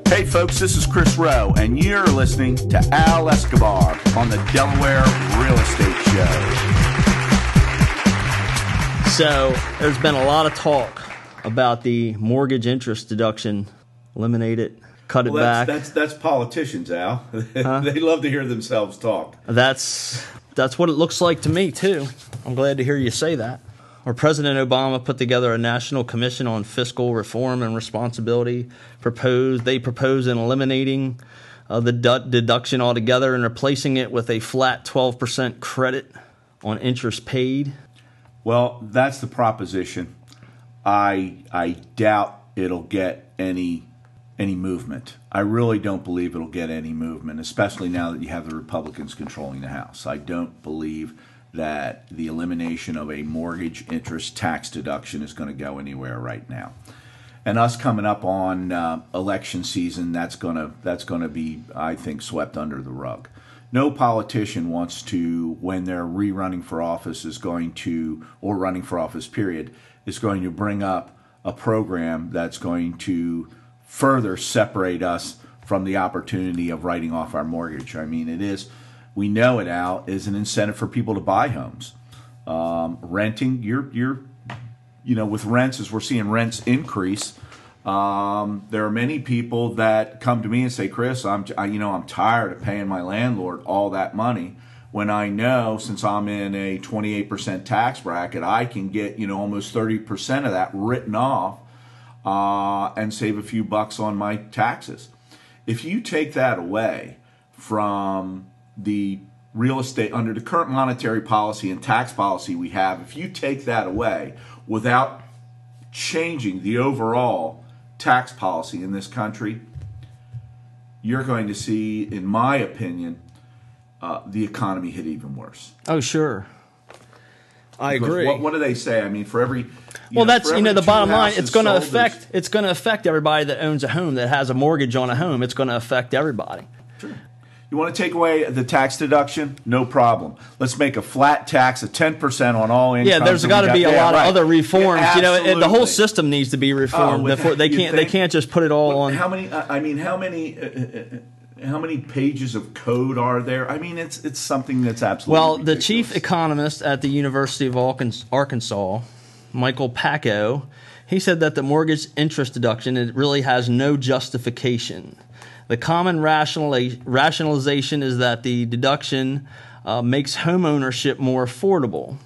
Hey folks, this is Chris Rowe, and you're listening to Al Escobar on the Delaware Real Estate Show. So there's been a lot of talk about the mortgage interest deduction. Eliminate it, cut it back. That's politicians, Al. They love to hear themselves talk. That's what it looks like to me too. I'm glad to hear you say that. Or President Obama put together a National Commission on Fiscal Reform and Responsibility. They propose in eliminating the deduction altogether and replacing it with a flat 12% credit on interest paid. Well, that's the proposition. I doubt it'll get any movement. I really don't believe it'll get any movement, especially now that you have the Republicans controlling the House. I don't believe that the elimination of a mortgage interest tax deduction is going to go anywhere right now. And us coming up on election season, that's going to be, I think, swept under the rug. No politician wants to, when they're rerunning for office, or running for office, period, is going to bring up a program that's going to further separate us from the opportunity of writing off our mortgage. I mean, we know it, Al, is an incentive for people to buy homes. Renting, with rents, as we're seeing rents increase, there are many people that come to me and say, Chris, I'm tired of paying my landlord all that money when I know, since I'm in a 28% tax bracket, I can get, almost 30% of that written off and save a few bucks on my taxes. If you take that away from the real estate, under the current monetary policy and tax policy we have, if you take that away without changing the overall tax policy in this country, you're going to see, in my opinion, the economy hit even worse. Oh, sure. I agree. What do they say? I mean, for every the bottom line. It's going to affect everybody that owns a home, that has a mortgage on a home. It's going to affect everybody. Sure. You want to take away the tax deduction? No problem. Let's make a flat tax of 10% on all income. Yeah, there's got to be a lot of other reforms. Yeah, the whole system needs to be reformed. Before they can't just put it all on. How many pages of code are there? I mean, it's something that's absolutely ridiculous. The chief economist at the University of Arkansas, Michael Packo, he said that the mortgage interest deduction, it really has no justification. The common rationalization is that the deduction makes home ownership more affordable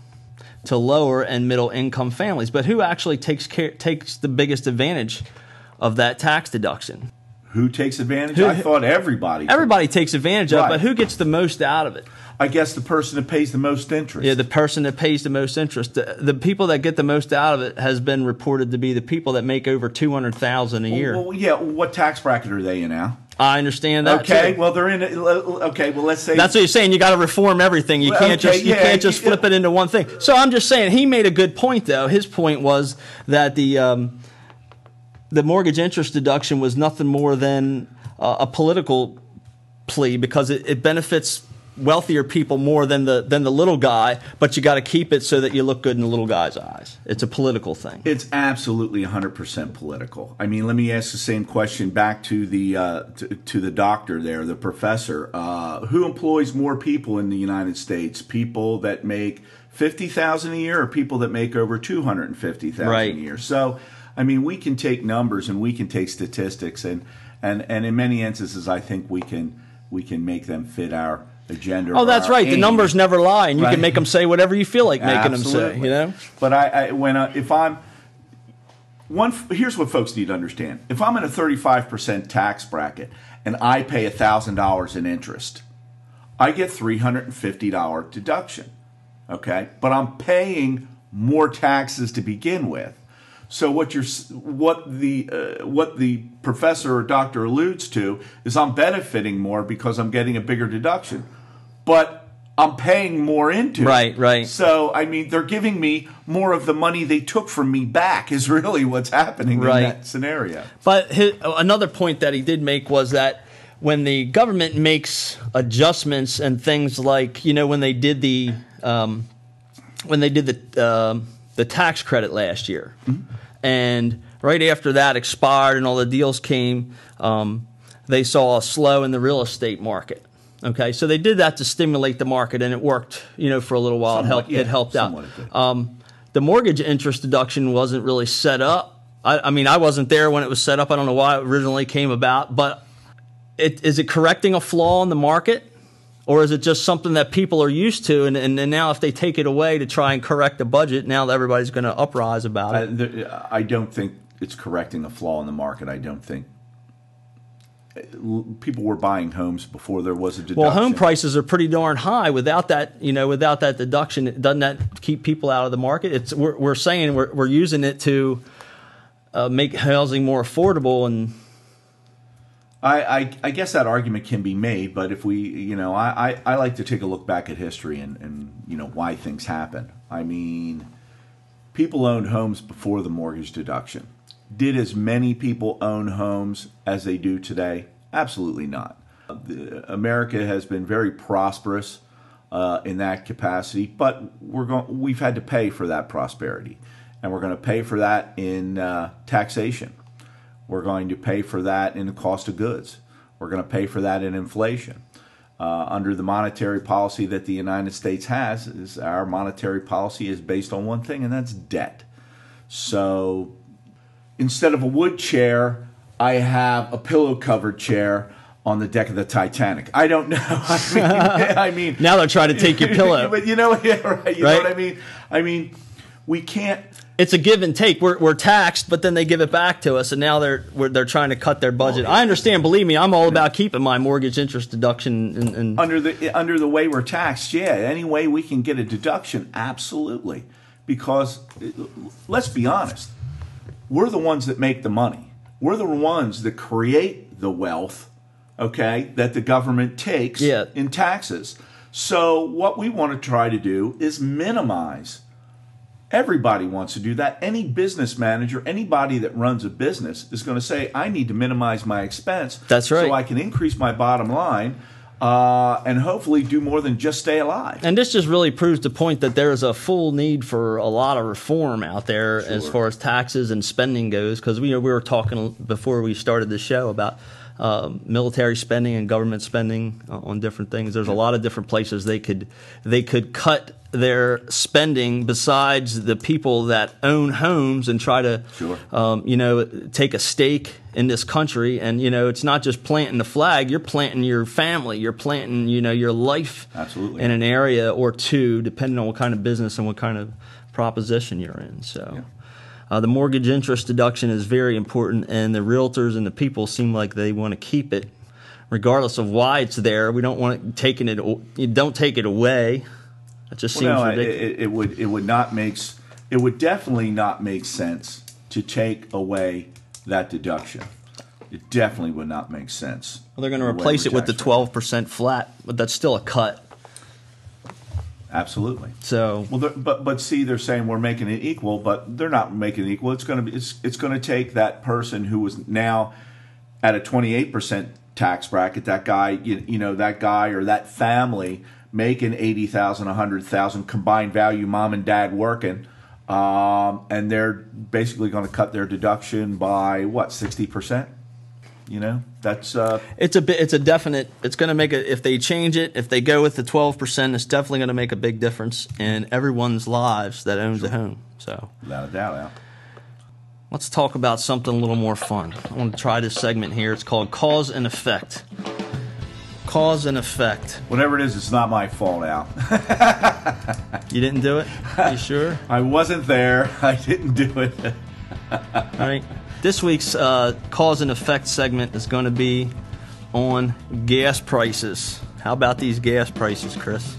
to lower and middle income families. But who actually takes the biggest advantage of that tax deduction? Who takes advantage? I thought everybody. Everybody takes advantage of it, but who gets the most out of it? I guess the person that pays the most interest. Yeah, the person that pays the most interest. The people that get the most out of it has been reported to be the people that make over $200,000 a year. Well, yeah. What tax bracket are they in now? I understand that. Okay. Too. Well, they're in. Okay. Well, let's say that's what you're saying. You got to reform everything. You can't just flip it into one thing. So I'm just saying he made a good point though. His point was that the mortgage interest deduction was nothing more than a political plea because it benefits wealthier people more than the little guy, but you got to keep it so that you look good in the little guy's eyes. It's a political thing. It's absolutely 100% political. I mean, let me ask the same question back to the doctor there, the professor. Who employs more people in the United States? People that make $50,000 a year, or people that make over $250,000 a year? So, I mean, we can take numbers and we can take statistics, and in many instances, I think we can make them fit our agenda. Oh, that's right. The numbers never lie, and you can make them say whatever you feel like making them say. But here's what folks need to understand: if I'm in a 35% tax bracket and I pay $1,000 in interest, I get $350 deduction. Okay, but I'm paying more taxes to begin with. So what the professor or doctor alludes to is I'm benefiting more because I'm getting a bigger deduction, but I'm paying more into it. Right. So I mean, they're giving me more of the money they took from me back. Is really what's happening in that scenario. But another point that he did make was that when the government makes adjustments and things like when they did the tax credit last year. Mm-hmm. And right after that expired and all the deals came, they saw a slow in the real estate market. Okay, so they did that to stimulate the market, and it worked, for a little while. Somewhat, It helped out. It The mortgage interest deduction wasn't really set up. I mean, I wasn't there when it was set up. I don't know why it originally came about, but is it correcting a flaw in the market? Or is it just something that people are used to, and now if they take it away to try and correct the budget, now everybody's going to uprise about it? I don't think it's correcting a flaw in the market. I don't think people were buying homes before there was a deduction. Well, home prices are pretty darn high. Without that, without that deduction, doesn't that keep people out of the market? We're saying we're using it to make housing more affordable, and I guess that argument can be made, but if we, I like to take a look back at history and why things happen. I mean, people owned homes before the mortgage deduction. Did as many people own homes as they do today? Absolutely not. America has been very prosperous in that capacity, but we've had to pay for that prosperity, and we're going to pay for that in taxation. We're going to pay for that in the cost of goods. We're going to pay for that in inflation. Under the monetary policy that the United States has, our monetary policy is based on one thing, and that's debt. So instead of a wood chair, I have a pillow-covered chair on the deck of the Titanic. I don't know. I mean now they're trying to take your pillow. But right. Know what I mean? I mean, we can't. It's a give and take. We're taxed, but then they give it back to us, and now they're trying to cut their budget. I understand. Believe me, I'm all about keeping my mortgage interest deduction. And under the way we're taxed, yeah. Any way we can get a deduction, absolutely. Because let's be honest, we're the ones that make the money. We're the ones that create the wealth, okay, that the government takes in taxes. So what we want to try to do is minimize. Everybody wants to do that. Any business manager, anybody that runs a business is going to say, I need to minimize my expense. That's right. So I can increase my bottom line and hopefully do more than just stay alive. And this just really proves the point that there is a full need for a lot of reform out there as far as taxes and spending goes. Because we were talking before we started the show about military spending and government spending on different things. There's a lot of different places they could cut their spending besides the people that own homes and try to take a stake in this country. And it's not just planting the flag, you're planting your family, you're planting your life Absolutely. In an area or two, depending on what kind of business and what kind of proposition you're in. So the mortgage interest deduction is very important, and the realtors and the people seem like they want to keep it regardless of why it's there. We don't want it you don't take it away. It just seems ridiculous. It would definitely not make sense to take away that deduction. It definitely would not make sense. Well, they're going to replace it with the 12% flat, but that's still a cut. Absolutely. So, but see, they're saying we're making it equal, but they're not making it equal. It's going to take that person who was now at a 28% tax bracket, that guy, that guy or that family making $80,000, $100,000 combined value, mom and dad working, and they're basically going to cut their deduction by what, 60%? That's it's a definite. It's going to make if they change it, if they go with the 12%, it's definitely going to make a big difference in everyone's lives that owns a home. So without a doubt. Let's talk about something a little more fun. I want to try this segment here. It's called Cause and Effect. Cause and effect. Whatever it is, it's not my fault, Al. You didn't do it? You sure? I wasn't there. I didn't do it. All right. This week's cause and effect segment is going to be on gas prices. How about these gas prices, Chris?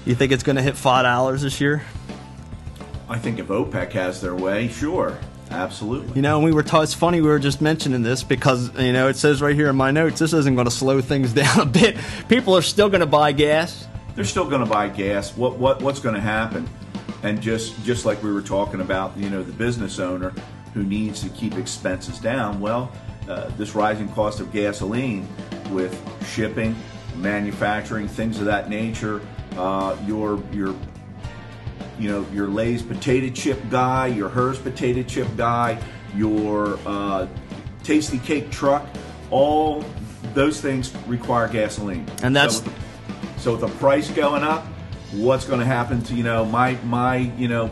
You think it's going to hit $5 this year? I think if OPEC has their way, sure. Absolutely. And it's funny we were just mentioning this because, it says right here in my notes, this isn't going to slow things down a bit. People are still going to buy gas. They're still going to buy gas. What's going to happen? And just like we were talking about, the business owner who needs to keep expenses down. Well, this rising cost of gasoline with shipping, manufacturing, things of that nature, your Lay's potato chip guy, your Hers potato chip guy, your Tasty Cake truck, all those things require gasoline. And that's so with the price going up, what's going to happen to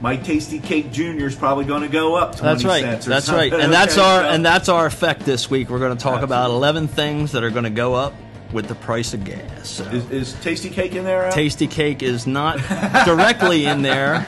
my Tasty Cake Junior is probably going to go up 20 cents. That's right. And that's our effect this week. We're going to talk about 11 things that are going to go up with the price of gas. So. Is Tasty Cake in there, Al? Tasty Cake is not directly in there,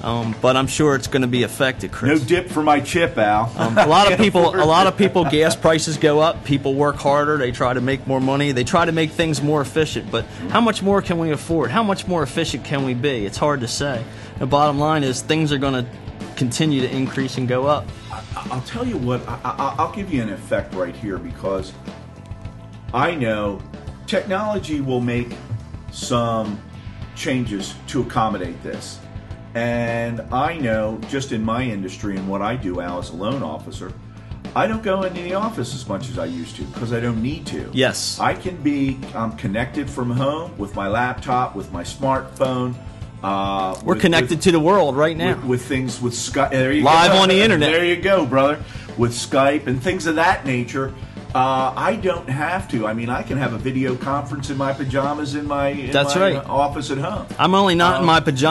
but I'm sure it's going to be affected, Chris. No dip for my chip, Al. A lot of people, gas prices go up. People work harder. They try to make more money. They try to make things more efficient. But how much more can we afford? How much more efficient can we be? It's hard to say. The bottom line is things are going to continue to increase and go up. I'll tell you what. I'll give you an effect right here, because I know technology will make some changes to accommodate this. And I know, just in my industry and what I do, Al, as a loan officer, I don't go into the office as much as I used to because I don't need to. Yes. I'm connected from home with my laptop, with my smartphone. We're connected to the world right now. With things with Skype. There you Live go. on the internet. There you go, brother. With Skype and things of that nature. I don't have to. I mean, I can have a video conference in my pajamas in my office at home. I'm only not in my pajamas.